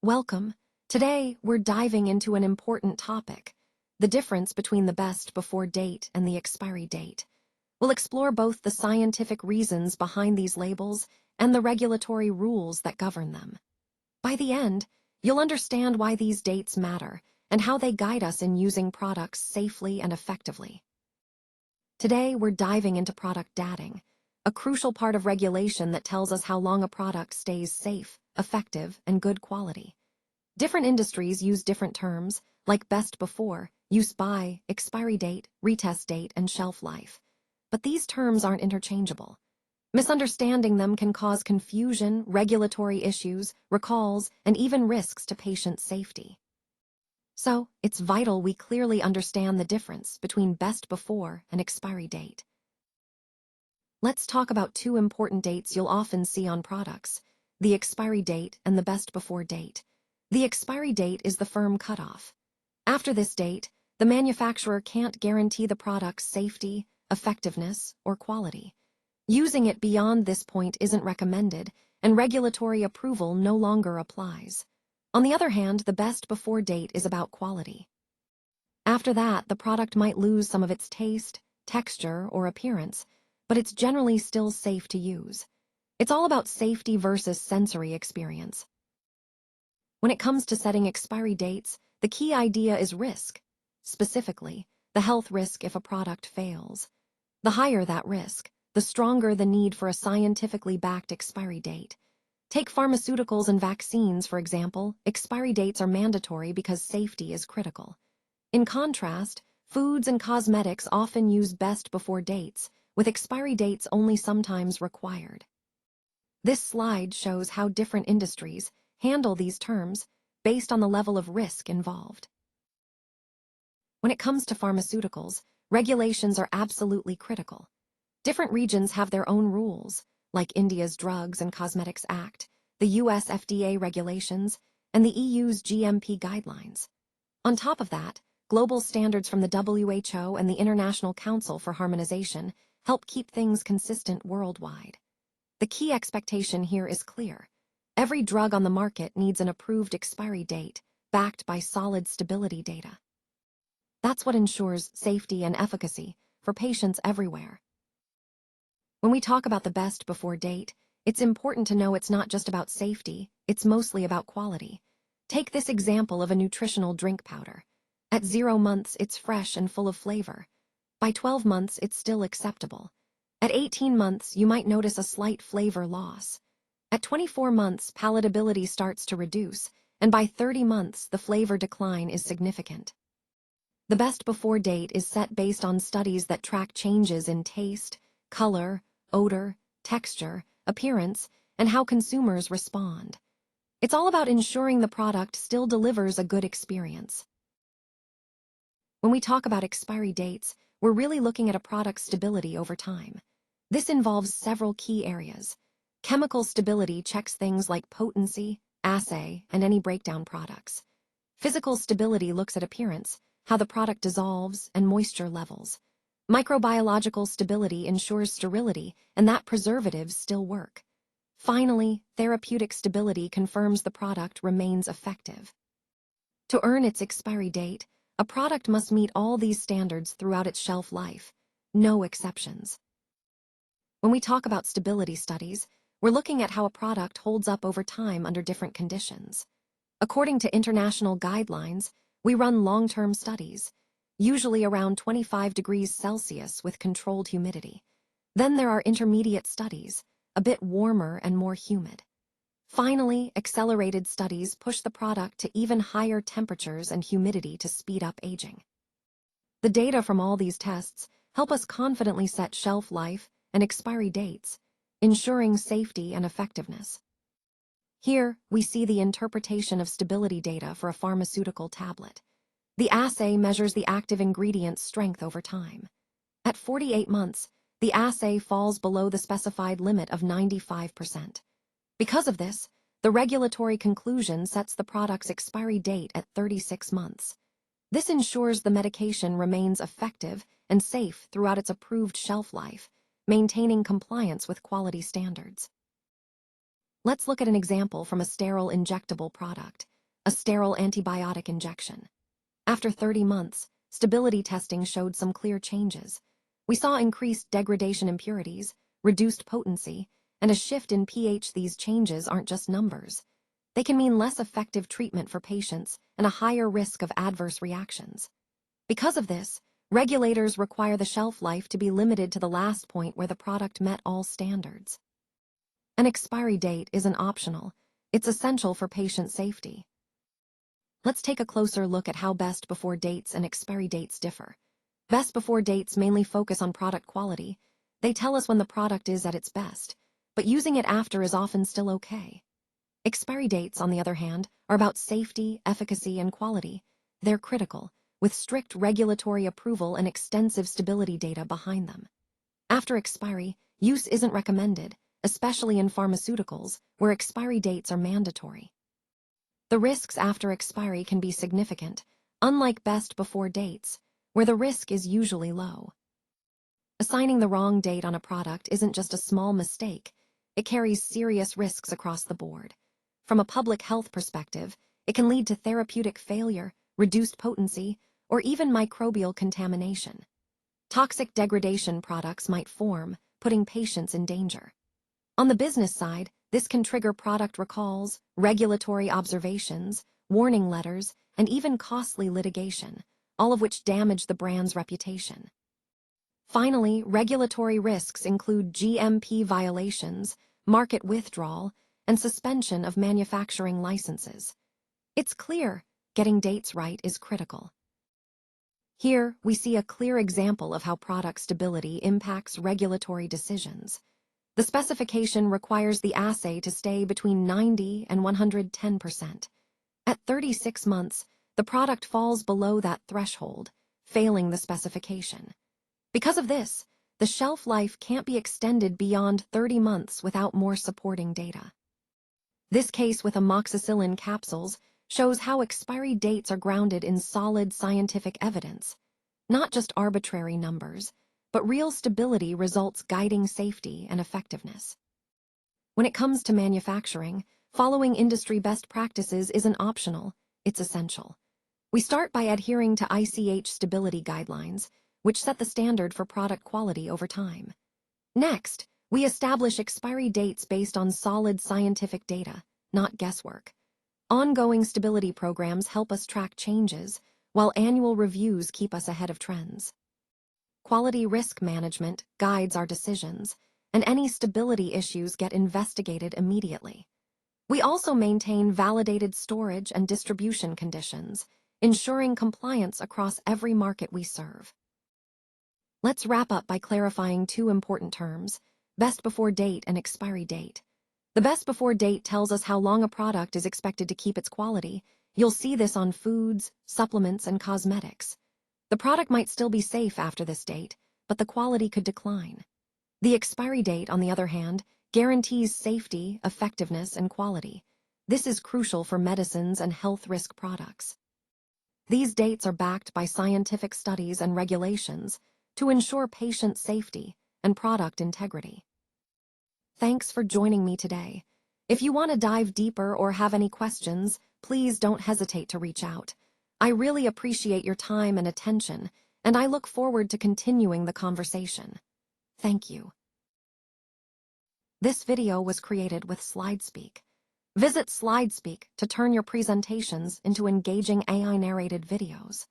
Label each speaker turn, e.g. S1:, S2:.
S1: Welcome. Today, we're diving into an important topic, the difference between the best before date and the expiry date. We'll explore both the scientific reasons behind these labels and the regulatory rules that govern them. By the end, you'll understand why these dates matter and how they guide us in using products safely and effectively. Today, we're diving into product dating, a crucial part of regulation that tells us how long a product stays safe, effective, and good quality. Different industries use different terms, like best before, use by, expiry date, retest date, and shelf life. But these terms aren't interchangeable. Misunderstanding them can cause confusion, regulatory issues, recalls, and even risks to patient safety. So, it's vital we clearly understand the difference between best before and expiry date. Let's talk about two important dates you'll often see on products: the expiry date and the best before date. The expiry date is the firm cutoff. After this date, the manufacturer can't guarantee the product's safety, effectiveness, or quality. Using it beyond this point isn't recommended, and regulatory approval no longer applies. On the other hand, the best before date is about quality. After that, the product might lose some of its taste, texture, or appearance, but it's generally still safe to use. It's all about safety versus sensory experience. When it comes to setting expiry dates, the key idea is risk. Specifically, the health risk if a product fails. The higher that risk, the stronger the need for a scientifically backed expiry date. Take pharmaceuticals and vaccines, for example. Expiry dates are mandatory because safety is critical. In contrast, foods and cosmetics often use best before dates, with expiry dates only sometimes required. This slide shows how different industries handle these terms based on the level of risk involved. When it comes to pharmaceuticals, regulations are absolutely critical. Different regions have their own rules, like India's Drugs and Cosmetics Act, the US FDA regulations, and the EU's GMP guidelines. On top of that, global standards from the WHO and the International Council for Harmonization help keep things consistent worldwide. The key expectation here is clear. Every drug on the market needs an approved expiry date, backed by solid stability data. That's what ensures safety and efficacy for patients everywhere. When we talk about the best before date, it's important to know it's not just about safety, it's mostly about quality. Take this example of a nutritional drink powder. At 0 months, it's fresh and full of flavor. By 12 months, it's still acceptable. At 18 months, you might notice a slight flavor loss. At 24 months, palatability starts to reduce, and by 30 months, the flavor decline is significant. The best before date is set based on studies that track changes in taste, color, odor, texture, appearance, and how consumers respond. It's all about ensuring the product still delivers a good experience. When we talk about expiry dates, we're really looking at a product's stability over time. This involves several key areas. Chemical stability checks things like potency, assay, and any breakdown products. Physical stability looks at appearance, how the product dissolves, and moisture levels. Microbiological stability ensures sterility and that preservatives still work. Finally, therapeutic stability confirms the product remains effective. To earn its expiry date, a product must meet all these standards throughout its shelf life, no exceptions. When we talk about stability studies, we're looking at how a product holds up over time under different conditions. According to international guidelines, we run long-term studies, usually around 25 degrees Celsius with controlled humidity. Then there are intermediate studies, a bit warmer and more humid. Finally, accelerated studies push the product to even higher temperatures and humidity to speed up aging. The data from all these tests help us confidently set shelf life and expiry dates, ensuring safety and effectiveness. Here, we see the interpretation of stability data for a pharmaceutical tablet. The assay measures the active ingredient's strength over time. At 48 months, the assay falls below the specified limit of 95%. Because of this, the regulatory conclusion sets the product's expiry date at 36 months. This ensures the medication remains effective and safe throughout its approved shelf life, maintaining compliance with quality standards. Let's look at an example from a sterile injectable product. a sterile antibiotic injection. After 30 months, stability testing showed some clear changes. We saw increased degradation impurities, reduced potency, and a shift in pH. These changes aren't just numbers. They can mean less effective treatment for patients and a higher risk of adverse reactions. Because of this, regulators require the shelf life to be limited to the last point where the product met all standards. An expiry date isn't optional. It's essential for patient safety. Let's take a closer look at how best before dates and expiry dates differ. Best before dates mainly focus on product quality. They tell us when the product is at its best, but using it after is often still okay. Expiry dates, on the other hand, are about safety, efficacy, and quality. They're critical, with strict regulatory approval and extensive stability data behind them. After expiry, use isn't recommended, especially in pharmaceuticals, where expiry dates are mandatory. The risks after expiry can be significant, unlike best before dates, where the risk is usually low. Assigning the wrong date on a product isn't just a small mistake, it carries serious risks across the board. From a public health perspective, it can lead to therapeutic failure, reduced potency, or even microbial contamination. Toxic degradation products might form, putting patients in danger. On the business side, this can trigger product recalls, regulatory observations, warning letters, and even costly litigation, all of which damage the brand's reputation. Finally, regulatory risks include GMP violations, market withdrawal, and suspension of manufacturing licenses. It's clear, getting dates right is critical. Here, we see a clear example of how product stability impacts regulatory decisions. The specification requires the assay to stay between 90 and 110%. At 36 months, the product falls below that threshold, failing the specification. Because of this, the shelf life can't be extended beyond 30 months without more supporting data. This case with amoxicillin capsules shows how expiry dates are grounded in solid scientific evidence, not just arbitrary numbers, but real stability results guiding safety and effectiveness. When it comes to manufacturing, following industry best practices isn't optional, it's essential. We start by adhering to ICH stability guidelines, which set the standard for product quality over time. Next, we establish expiry dates based on solid scientific data, not guesswork. Ongoing stability programs help us track changes, while annual reviews keep us ahead of trends. Quality risk management guides our decisions, and any stability issues get investigated immediately. We also maintain validated storage and distribution conditions, ensuring compliance across every market we serve. Let's wrap up by clarifying two important terms: best before date and expiry date. The best before date tells us how long a product is expected to keep its quality. You'll see this on foods, supplements, and cosmetics. The product might still be safe after this date, but the quality could decline. The expiry date, on the other hand, guarantees safety, effectiveness, and quality. This is crucial for medicines and health risk products. These dates are backed by scientific studies and regulations to ensure patient safety and product integrity. Thanks for joining me today. If you want to dive deeper or have any questions, please don't hesitate to reach out. I really appreciate your time and attention, and I look forward to continuing the conversation. Thank you. This video was created with SlideSpeak. Visit SlideSpeak to turn your presentations into engaging AI-narrated videos.